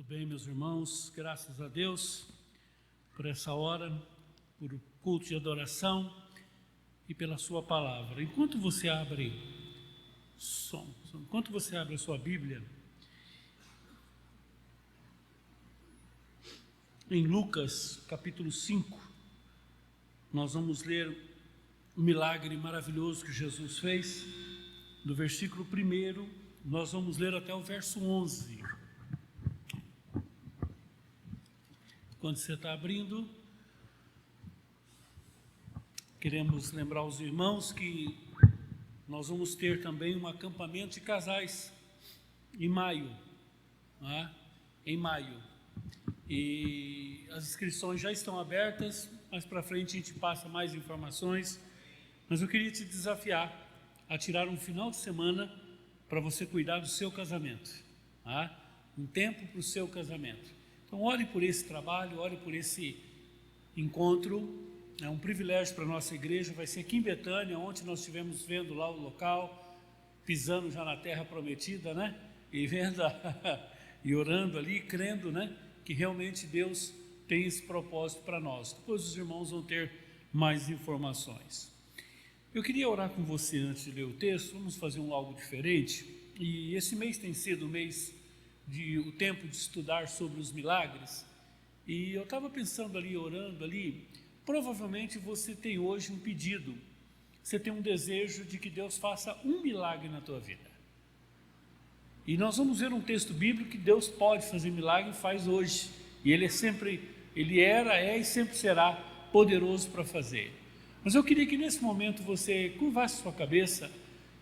bem, meus irmãos, graças a Deus por essa hora, por o culto de adoração e pela sua palavra. Enquanto você abre a sua Bíblia, em Lucas capítulo 5, nós vamos ler o milagre maravilhoso que Jesus fez. Do versículo 1, nós vamos ler até o verso 11. Quando você está abrindo, queremos lembrar os irmãos que nós vamos ter também um acampamento de casais em maio, em maio. E as inscrições já estão abertas, mais para frente a gente passa mais informações, mas eu queria te desafiar a tirar um final de semana para você cuidar do seu casamento, um tempo para o seu casamento. Então, ore por esse trabalho, ore por esse encontro. É um privilégio para a nossa igreja. Vai ser aqui em Betânia, onde nós estivemos vendo lá o local, pisando já na terra prometida, E vendo e orando ali, crendo, que realmente Deus tem esse propósito para nós. Depois os irmãos vão ter mais informações. Eu queria orar com você antes de ler o texto. Vamos fazer algo diferente. E esse mês tem sido o mês o tempo de estudar sobre os milagres, e eu estava pensando ali, orando ali, provavelmente você tem hoje um pedido, você tem um desejo de que Deus faça um milagre na tua vida, e nós vamos ver um texto bíblico que Deus pode fazer milagre e faz hoje, e Ele é e sempre será poderoso para fazer. Mas eu queria que nesse momento você curvasse sua cabeça,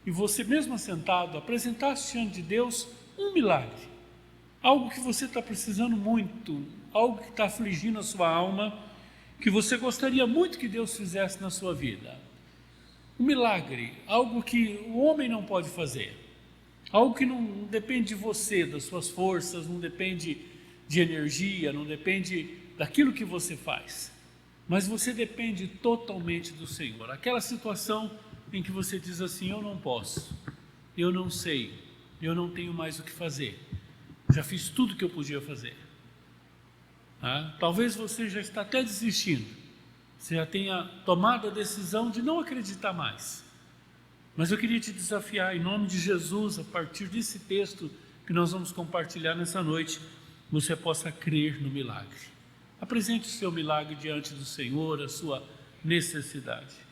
e você mesmo assentado, apresentasse diante de Deus um milagre, algo que você está precisando muito, algo que está afligindo a sua alma, que você gostaria muito que Deus fizesse na sua vida. Um milagre, algo que o homem não pode fazer, algo que não depende de você, das suas forças, não depende de energia, não depende daquilo que você faz, mas você depende totalmente do Senhor. Aquela situação em que você diz assim: eu não posso, eu não sei, eu não tenho mais o que fazer, já fiz tudo que eu podia fazer. Talvez você já está até desistindo, você já tenha tomado a decisão de não acreditar mais. Mas eu queria te desafiar, em nome de Jesus, a partir desse texto que nós vamos compartilhar nessa noite, você possa crer no milagre. Apresente o seu milagre diante do Senhor, a sua necessidade.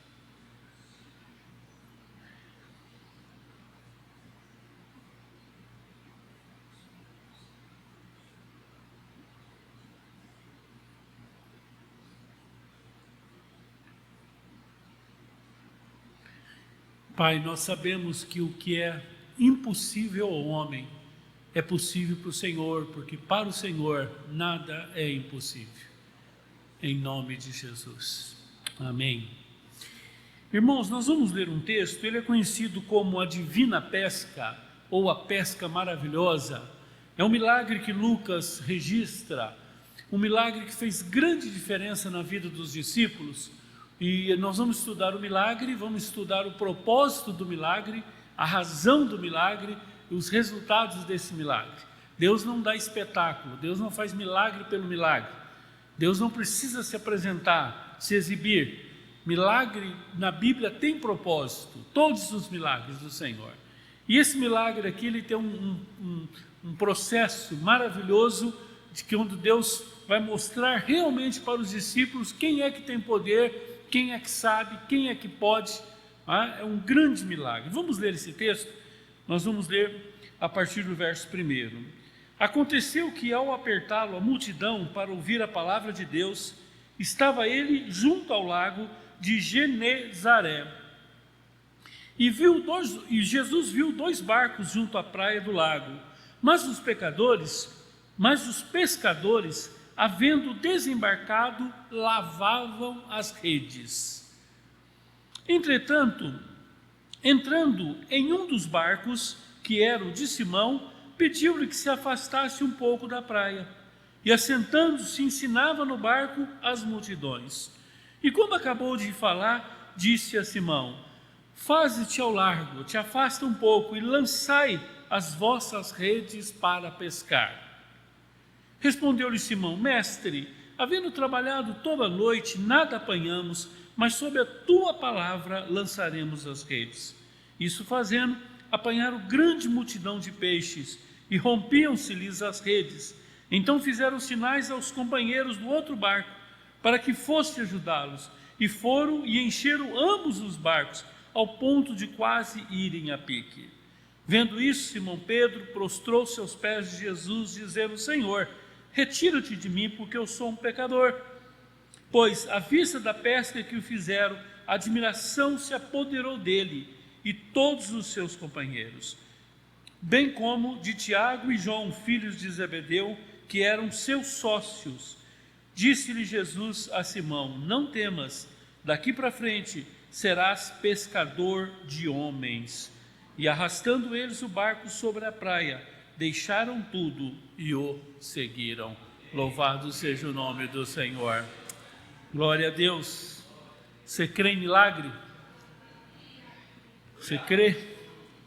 Pai, nós sabemos que o que é impossível ao homem é possível para o Senhor, porque para o Senhor nada é impossível. Em nome de Jesus. Amém. Irmãos, nós vamos ler um texto, ele é conhecido como a Divina Pesca, ou a Pesca Maravilhosa. É um milagre que Lucas registra, um milagre que fez grande diferença na vida dos discípulos. E nós vamos estudar o milagre, vamos estudar o propósito do milagre, a razão do milagre e os resultados desse milagre. Deus não dá espetáculo, Deus não faz milagre pelo milagre. Deus não precisa se apresentar, se exibir. Milagre na Bíblia tem propósito, todos os milagres do Senhor. E esse milagre aqui, ele tem um processo maravilhoso, de que onde Deus vai mostrar realmente para os discípulos quem é que tem poder, quem é que sabe, quem é que pode. É um grande milagre. Vamos ler esse texto? Nós vamos ler a partir do verso 1. Aconteceu que, ao apertá-lo a multidão para ouvir a palavra de Deus, estava ele junto ao lago de Genezaré. E Jesus viu 2 barcos junto à praia do lago, mas os pescadores, havendo desembarcado, lavavam as redes. Entretanto, entrando em um dos barcos, que era o de Simão, pediu-lhe que se afastasse um pouco da praia, e assentando-se ensinava no barco as multidões. E quando acabou de falar, disse a Simão: faze-te ao largo, te afasta um pouco e lançai as vossas redes para pescar. Respondeu-lhe Simão: Mestre, havendo trabalhado toda a noite, nada apanhamos, mas sob a tua palavra lançaremos as redes. Isso fazendo, apanharam grande multidão de peixes, e rompiam-se-lhes as redes. Então fizeram sinais aos companheiros do outro barco, para que fosse ajudá-los, e foram e encheram ambos os barcos, ao ponto de quase irem a pique. Vendo isso, Simão Pedro prostrou-se aos pés de Jesus, dizendo: Senhor, retira-te de mim, porque eu sou um pecador. Pois, à vista da pesca que o fizeram, a admiração se apoderou dele e todos os seus companheiros, bem como de Tiago e João, filhos de Zebedeu, que eram seus sócios. Disse-lhe Jesus a Simão: Não temas, daqui para frente serás pescador de homens. E arrastando eles o barco sobre a praia, deixaram tudo e o seguiram. Louvado seja o nome do Senhor. Glória a Deus. Você crê em milagre? Você crê?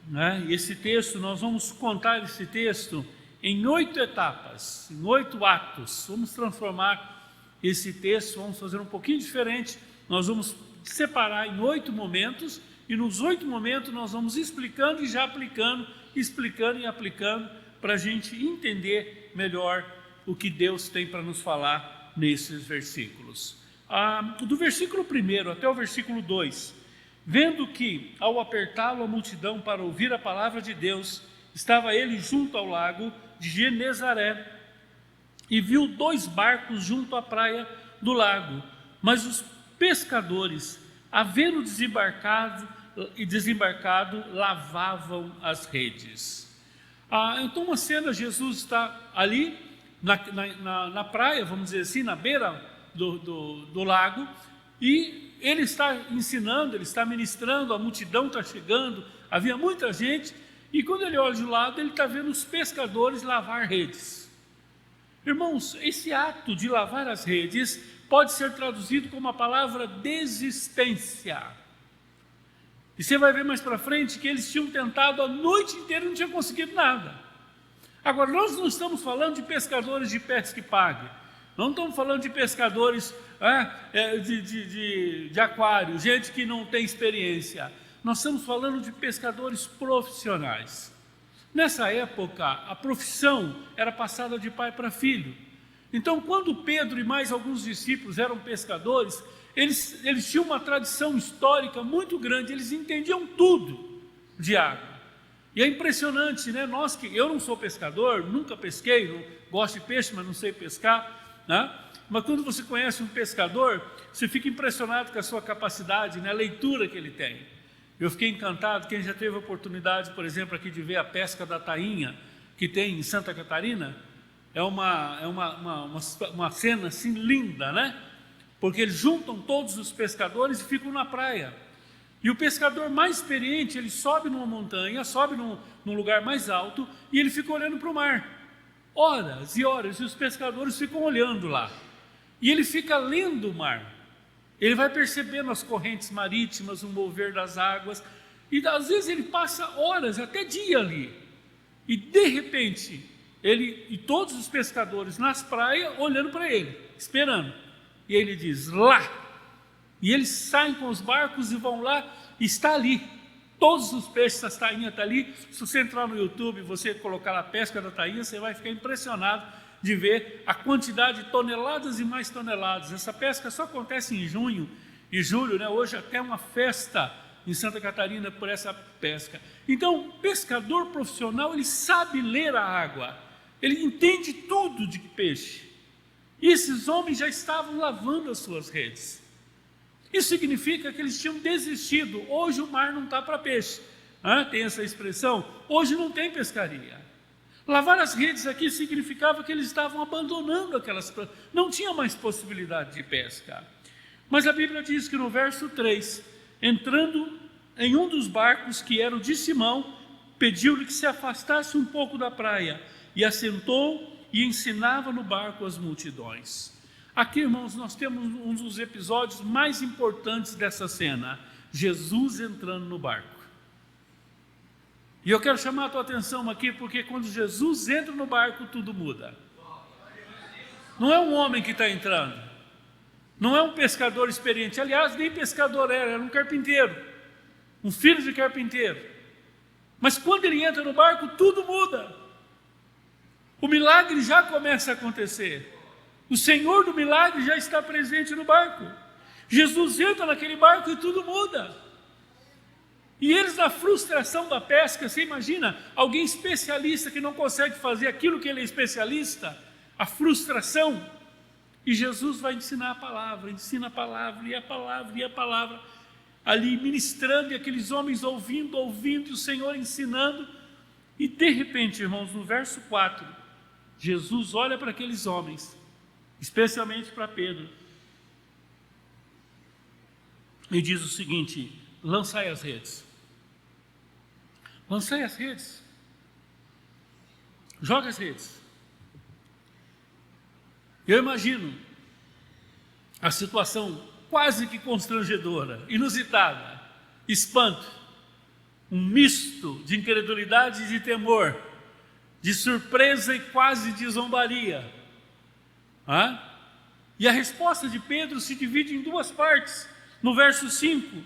Né? E esse texto, nós vamos contar esse texto em 8 etapas, em 8 atos. Vamos transformar esse texto, vamos fazer um pouquinho diferente. Nós vamos separar em 8 momentos, e nos 8 momentos nós vamos explicando e já aplicando, explicando e aplicando, para a gente entender melhor o que Deus tem para nos falar nesses versículos. Do versículo 1 até o versículo 2, vendo que, ao apertá-lo a multidão para ouvir a palavra de Deus, estava ele junto ao lago de Genezaré, e viu 2 barcos junto à praia do lago, mas os pescadores, havendo desembarcado, lavavam as redes. Então, uma cena, Jesus está ali na praia, vamos dizer assim, na beira do lago, e ele está ensinando, ele está ministrando, a multidão está chegando, havia muita gente, e quando ele olha de lado, ele está vendo os pescadores lavar redes. Irmãos, esse ato de lavar as redes pode ser traduzido como a palavra desistência. E você vai ver mais para frente que eles tinham tentado a noite inteira e não tinham conseguido nada. Agora, nós não estamos falando de pescadores de pesca que pague. Não estamos falando de pescadores de aquário, gente que não tem experiência. Nós estamos falando de pescadores profissionais. Nessa época, a profissão era passada de pai para filho. Então, quando Pedro e mais alguns discípulos eram pescadores, eles tinham uma tradição histórica muito grande, eles entendiam tudo de água. E é impressionante, né? Eu não sou pescador, nunca pesquei, não gosto de peixe, mas não sei pescar, né? Mas quando você conhece um pescador, você fica impressionado com a sua capacidade, né? A leitura que ele tem. Eu fiquei encantado, quem já teve a oportunidade, por exemplo, aqui de ver a pesca da tainha, que tem em Santa Catarina, é uma cena assim linda, né? Porque eles juntam todos os pescadores e ficam na praia. E o pescador mais experiente, ele sobe numa montanha, sobe num lugar mais alto, e ele fica olhando para o mar. Horas e horas, e os pescadores ficam olhando lá. E ele fica lendo o mar. Ele vai percebendo as correntes marítimas, o mover das águas, e às vezes ele passa horas, até dia ali. E de repente, ele e todos os pescadores nas praias olhando para ele, esperando. E ele diz: lá. E eles saem com os barcos e vão lá, e está ali. Todos os peixes, a tainha está ali. Se você entrar no YouTube, você colocar a pesca da tainha, você vai ficar impressionado de ver a quantidade de toneladas e mais toneladas. Essa pesca só acontece em junho e julho, né? Hoje até uma festa em Santa Catarina por essa pesca. Então, o pescador profissional, ele sabe ler a água, ele entende tudo de peixe. E esses homens já estavam lavando as suas redes. Isso significa que eles tinham desistido. Hoje o mar não está para peixe. Tem essa expressão, hoje não tem pescaria. Lavar as redes aqui significava que eles estavam abandonando aquelas, não tinha mais possibilidade de pesca. Mas a Bíblia diz que no verso 3, entrando em um dos barcos que era o de Simão, pediu-lhe que se afastasse um pouco da praia, e assentou e ensinava no barco as multidões. Aqui, irmãos, nós temos um dos episódios mais importantes dessa cena, Jesus entrando no barco. E eu quero chamar a tua atenção aqui, porque quando Jesus entra no barco, tudo muda. Não é um homem que está entrando. Não é um pescador experiente. Aliás, nem pescador era um carpinteiro. Um filho de carpinteiro. Mas quando ele entra no barco, tudo muda. O milagre já começa a acontecer. O Senhor do milagre já está presente no barco. Jesus entra naquele barco e tudo muda. E eles, na frustração da pesca, você imagina alguém especialista que não consegue fazer aquilo que ele é especialista, a frustração. E Jesus vai ensinar a palavra, ensina a palavra, e a palavra, e a palavra, ali ministrando, e aqueles homens ouvindo, e o Senhor ensinando. E de repente, irmãos, no verso 4, Jesus olha para aqueles homens, especialmente para Pedro, e diz o seguinte: lançai as redes. Lancei as redes. Joga as redes. Eu imagino a situação quase que constrangedora, inusitada, espanto, um misto de incredulidade e de temor, de surpresa e quase de zombaria. E a resposta de Pedro se divide em duas partes. No verso 5,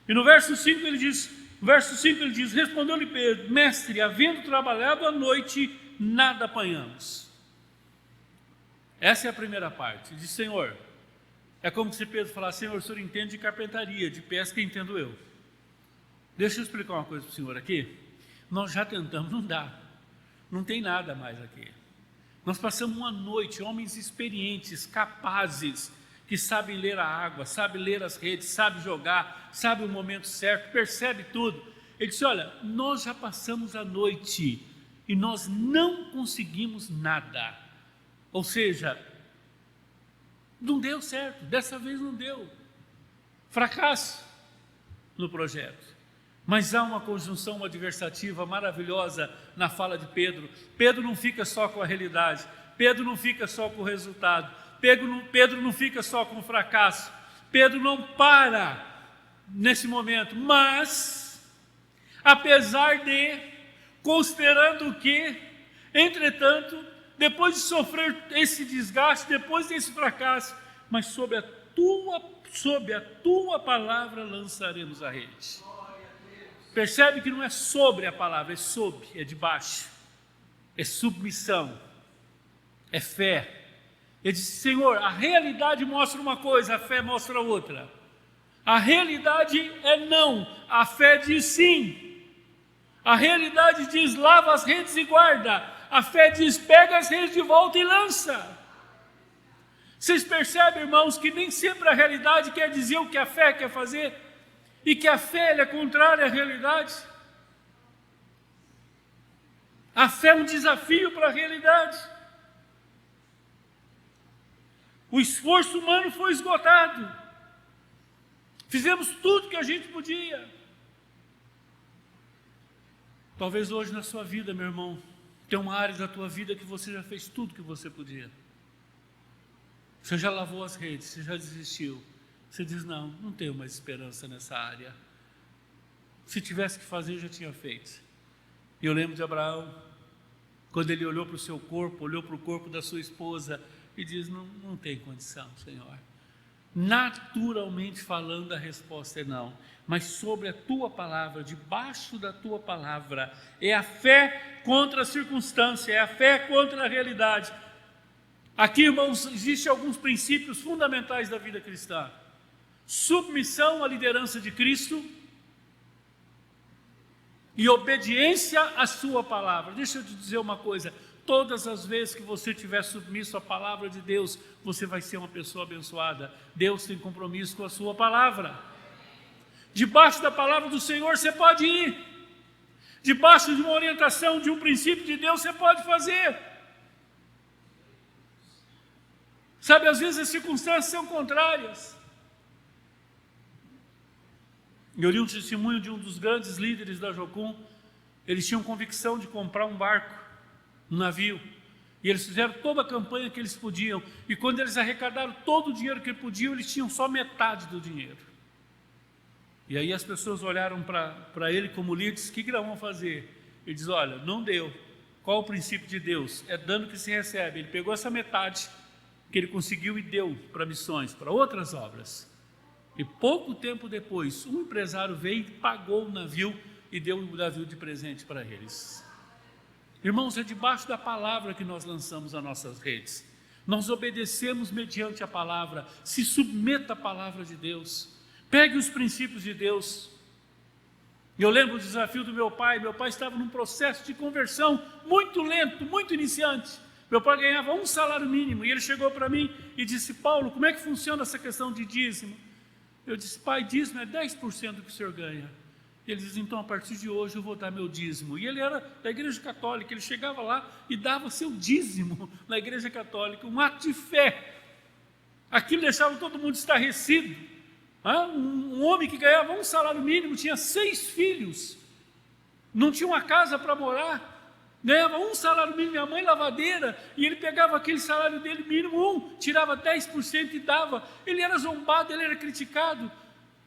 e no verso 5 ele diz, respondeu-lhe Pedro: mestre, havendo trabalhado à noite, nada apanhamos. Essa é a primeira parte. Diz: Senhor, é como se Pedro falasse: Senhor, o Senhor entende de carpentaria, de pesca entendo eu. Deixa eu explicar uma coisa para o senhor aqui. Nós já tentamos, não dá. Não tem nada mais aqui. Nós passamos uma noite, homens experientes, capazes, que sabem ler a água, sabem ler as redes, sabem jogar, sabem o momento certo, percebe tudo. Ele disse: olha, nós já passamos a noite e nós não conseguimos nada. Ou seja, não deu certo, dessa vez não deu. Fracasso no projeto. Mas há uma conjunção adversativa maravilhosa na fala de Pedro. Pedro não fica só com a realidade, Pedro não fica só com o resultado, Pedro não fica só com o fracasso, Pedro não para nesse momento, mas, apesar de, considerando que, entretanto, depois de sofrer esse desgaste, depois desse fracasso, mas sob a tua palavra lançaremos a rede. Percebe que não é sobre a palavra, é sob, é debaixo, é submissão, é fé. Ele disse: Senhor, a realidade mostra uma coisa, a fé mostra outra. A realidade é não, a fé diz sim. A realidade diz: lava as redes e guarda. A fé diz: pega as redes de volta e lança. Vocês percebem, irmãos, que nem sempre a realidade quer dizer o que a fé quer fazer, e que a fé é contrária à realidade. A fé é um desafio para a realidade. O esforço humano foi esgotado. Fizemos tudo que a gente podia. Talvez hoje na sua vida, meu irmão, tem uma área da tua vida que você já fez tudo que você podia. Você já lavou as redes, você já desistiu. Você diz: não tenho mais esperança nessa área. Se tivesse que fazer, eu já tinha feito. E eu lembro de Abraão, quando ele olhou para o seu corpo, olhou para o corpo da sua esposa e diz: não tem condição, Senhor. Naturalmente falando, a resposta é não. Mas sobre a tua palavra, debaixo da tua palavra, é a fé contra a circunstância, é a fé contra a realidade. Aqui, irmãos, existem alguns princípios fundamentais da vida cristã: submissão à liderança de Cristo e obediência à sua palavra. Deixa eu te dizer uma coisa: todas as vezes que você estiver submisso à palavra de Deus, você vai ser uma pessoa abençoada. Deus tem compromisso com a sua palavra. Debaixo da palavra do Senhor você pode ir. Debaixo de uma orientação, de um princípio de Deus, você pode fazer. Sabe, às vezes as circunstâncias são contrárias. Eu li um testemunho de um dos grandes líderes da Jocum. Eles tinham convicção de comprar um barco, um navio, e eles fizeram toda a campanha que eles podiam, e quando eles arrecadaram todo o dinheiro que podiam, eles tinham só metade do dinheiro. E aí as pessoas olharam para ele como líder e disseram: o que nós vamos fazer? Ele diz: olha, não deu. Qual o princípio de Deus? É dando que se recebe. Ele pegou essa metade que ele conseguiu e deu para missões, para outras obras. E pouco tempo depois, um empresário veio e pagou o navio e deu o navio de presente para eles. Irmãos, é debaixo da palavra que nós lançamos as nossas redes. Nós obedecemos mediante a palavra. Se submeta à palavra de Deus. Pegue os princípios de Deus. Eu lembro do desafio do meu pai. Meu pai estava num processo de conversão muito lento, muito iniciante. Meu pai ganhava um salário mínimo e ele chegou para mim e disse: Paulo, como é que funciona essa questão de dízimo? Eu disse: pai, dízimo é 10% do que o senhor ganha. Ele diz: então a partir de hoje eu vou dar meu dízimo. E ele era da igreja católica, ele chegava lá e dava seu dízimo na igreja católica, um ato de fé. Aquilo deixava todo mundo estarrecido. Um homem que ganhava um salário mínimo, tinha 6 filhos, não tinha uma casa para morar, ganhava um salário mínimo, minha mãe lavadeira, e ele pegava aquele salário dele mínimo, tirava 10% e dava. Ele era zombado, ele era criticado.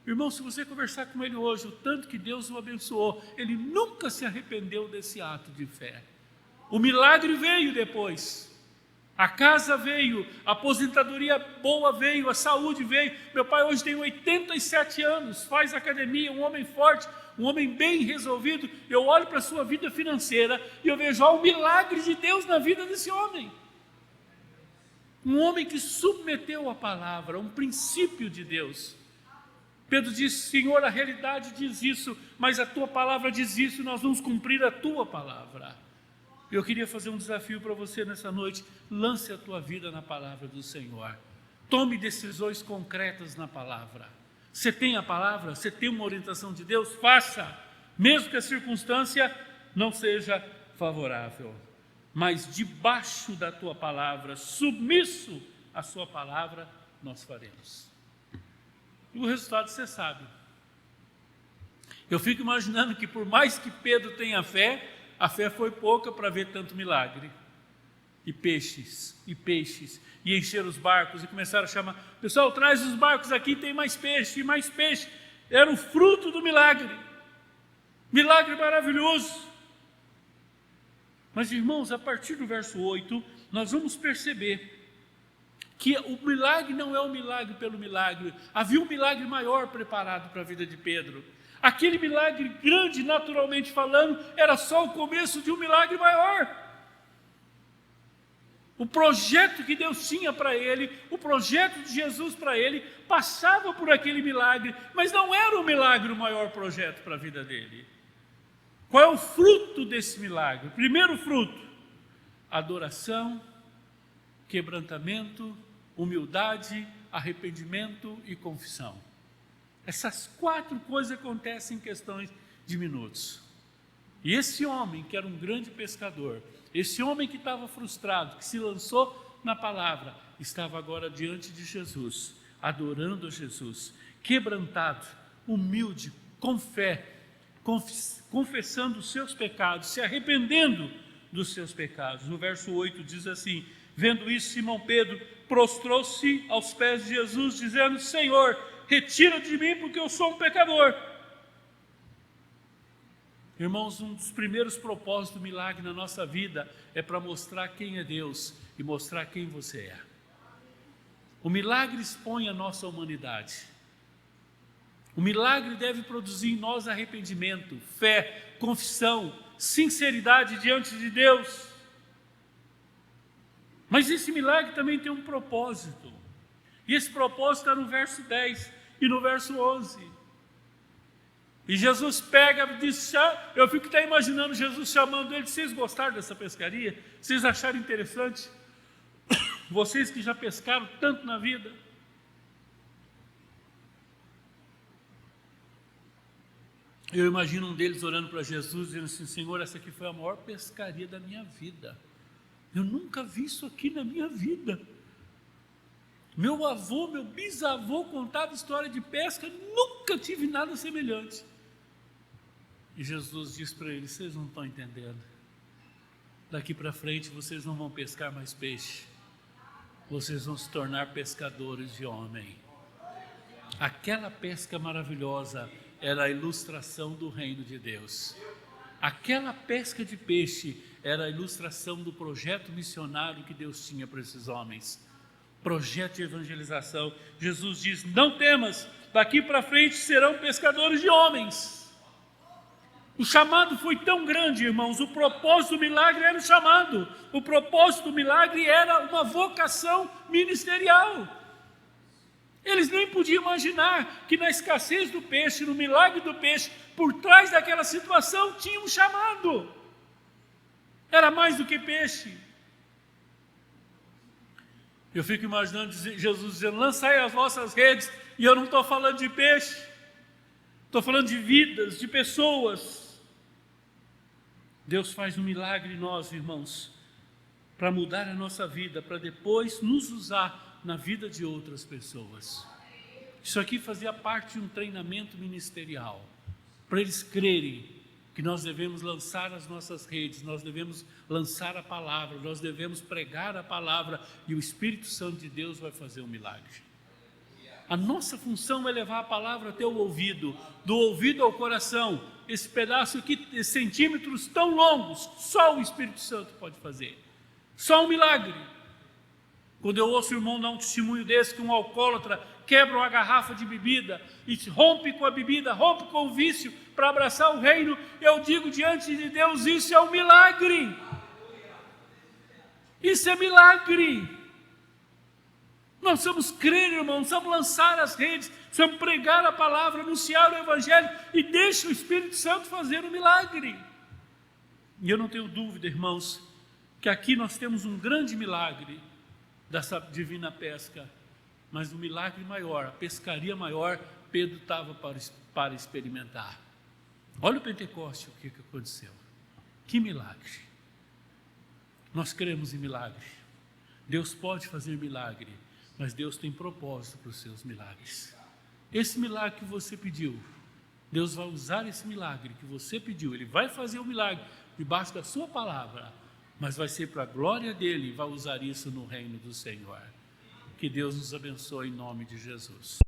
Irmão, se você conversar com ele hoje, o tanto que Deus o abençoou, ele nunca se arrependeu desse ato de fé. O milagre veio depois, a casa veio, a aposentadoria boa veio, a saúde veio. Meu pai hoje tem 87 anos, faz academia, um homem forte, um homem bem resolvido. Eu olho para a sua vida financeira e eu vejo o milagre de Deus na vida desse homem. Um homem que submeteu a palavra, um princípio de Deus. Pedro disse: Senhor, a realidade diz isso, mas a tua palavra diz isso, nós vamos cumprir a tua palavra. Eu queria fazer um desafio para você nessa noite: lance a tua vida na palavra do Senhor, tome decisões concretas na palavra. Você tem a palavra, você tem uma orientação de Deus, faça, mesmo que a circunstância não seja favorável, mas debaixo da tua palavra, submisso à sua palavra, nós faremos. E o resultado você sabe. Eu fico imaginando que por mais que Pedro tenha fé, a fé foi pouca para ver tanto milagre. E peixes, e encher os barcos, e começaram a chamar: pessoal, traz os barcos aqui, tem mais peixe, e mais peixe. Era o fruto do milagre. Milagre maravilhoso. Mas, irmãos, a partir do verso 8, nós vamos perceber que o milagre não é um milagre pelo milagre. Havia um milagre maior preparado para a vida de Pedro. Aquele milagre grande, naturalmente falando, era só o começo de um milagre maior. O projeto que Deus tinha para ele, o projeto de Jesus para ele, passava por aquele milagre, mas não era o milagre o maior projeto para a vida dele. Qual é o fruto desse milagre? O primeiro fruto: adoração, quebrantamento, humildade, arrependimento e confissão. Essas 4 coisas acontecem em questões de minutos. E esse homem, que era um grande pescador, esse homem que estava frustrado, que se lançou na palavra, estava agora diante de Jesus, adorando a Jesus, quebrantado, humilde, com fé, confessando os seus pecados, se arrependendo dos seus pecados. No verso 8 diz assim: vendo isso, Simão Pedro prostrou-se aos pés de Jesus, dizendo: Senhor, retira de mim, porque eu sou um pecador. Irmãos, um dos primeiros propósitos do milagre na nossa vida é para mostrar quem é Deus e mostrar quem você é. O milagre expõe a nossa humanidade. O milagre deve produzir em nós arrependimento, fé, confissão, sinceridade diante de Deus. Mas esse milagre também tem um propósito. E esse propósito está no verso 10 e no verso 11. E Jesus pega e diz: eu fico até imaginando Jesus chamando ele: vocês gostaram dessa pescaria? Vocês acharam interessante? Vocês que já pescaram tanto na vida? Eu imagino um deles orando para Jesus, dizendo assim: Senhor, essa aqui foi a maior pescaria da minha vida. Eu nunca vi isso aqui na minha vida. Meu avô, meu bisavô contava história de pesca, nunca tive nada semelhante. E Jesus diz para eles: vocês não estão entendendo. Daqui para frente vocês não vão pescar mais peixe. Vocês vão se tornar pescadores de homem. Aquela pesca maravilhosa era a ilustração do reino de Deus. Aquela pesca de peixe era a ilustração do projeto missionário que Deus tinha para esses homens. Projeto de evangelização. Jesus diz: não temas, daqui para frente serão pescadores de homens. O chamado foi tão grande, irmãos, o propósito do milagre era o chamado, o propósito do milagre era uma vocação ministerial. Eles nem podiam imaginar que na escassez do peixe, no milagre do peixe, por trás daquela situação tinha um chamado. Era mais do que peixe. Eu fico imaginando Jesus dizendo: lançai as vossas redes, e eu não estou falando de peixe, estou falando de vidas, de pessoas. Deus faz um milagre em nós, irmãos, para mudar a nossa vida, para depois nos usar na vida de outras pessoas. Isso aqui fazia parte de um treinamento ministerial, para eles crerem que nós devemos lançar as nossas redes, nós devemos lançar a palavra, nós devemos pregar a palavra, e o Espírito Santo de Deus vai fazer um milagre. A nossa função é levar a palavra até o ouvido, do ouvido ao coração. Esse pedaço aqui, centímetros tão longos, só o Espírito Santo pode fazer. Só um milagre. Quando eu ouço o irmão dar um testemunho desse, que um alcoólatra quebra uma garrafa de bebida e rompe com a bebida, rompe com o vício para abraçar o reino, eu digo diante de Deus: isso é um milagre. Isso é milagre. Nós precisamos crer, irmãos, precisamos lançar as redes, precisamos pregar a palavra, anunciar o Evangelho, e deixa o Espírito Santo fazer o milagre. E eu não tenho dúvida, irmãos, que aqui nós temos um grande milagre dessa divina pesca, mas um milagre maior, a pescaria maior, Pedro estava para experimentar. Olha o Pentecoste, o que aconteceu. Que milagre. Nós cremos em milagre. Deus pode fazer milagre, mas Deus tem propósito para os seus milagres. Esse milagre que você pediu, Deus vai usar esse milagre que você pediu, Ele vai fazer o milagre debaixo da sua palavra, mas vai ser para a glória dEle, e vai usar isso no reino do Senhor. Que Deus nos abençoe em nome de Jesus.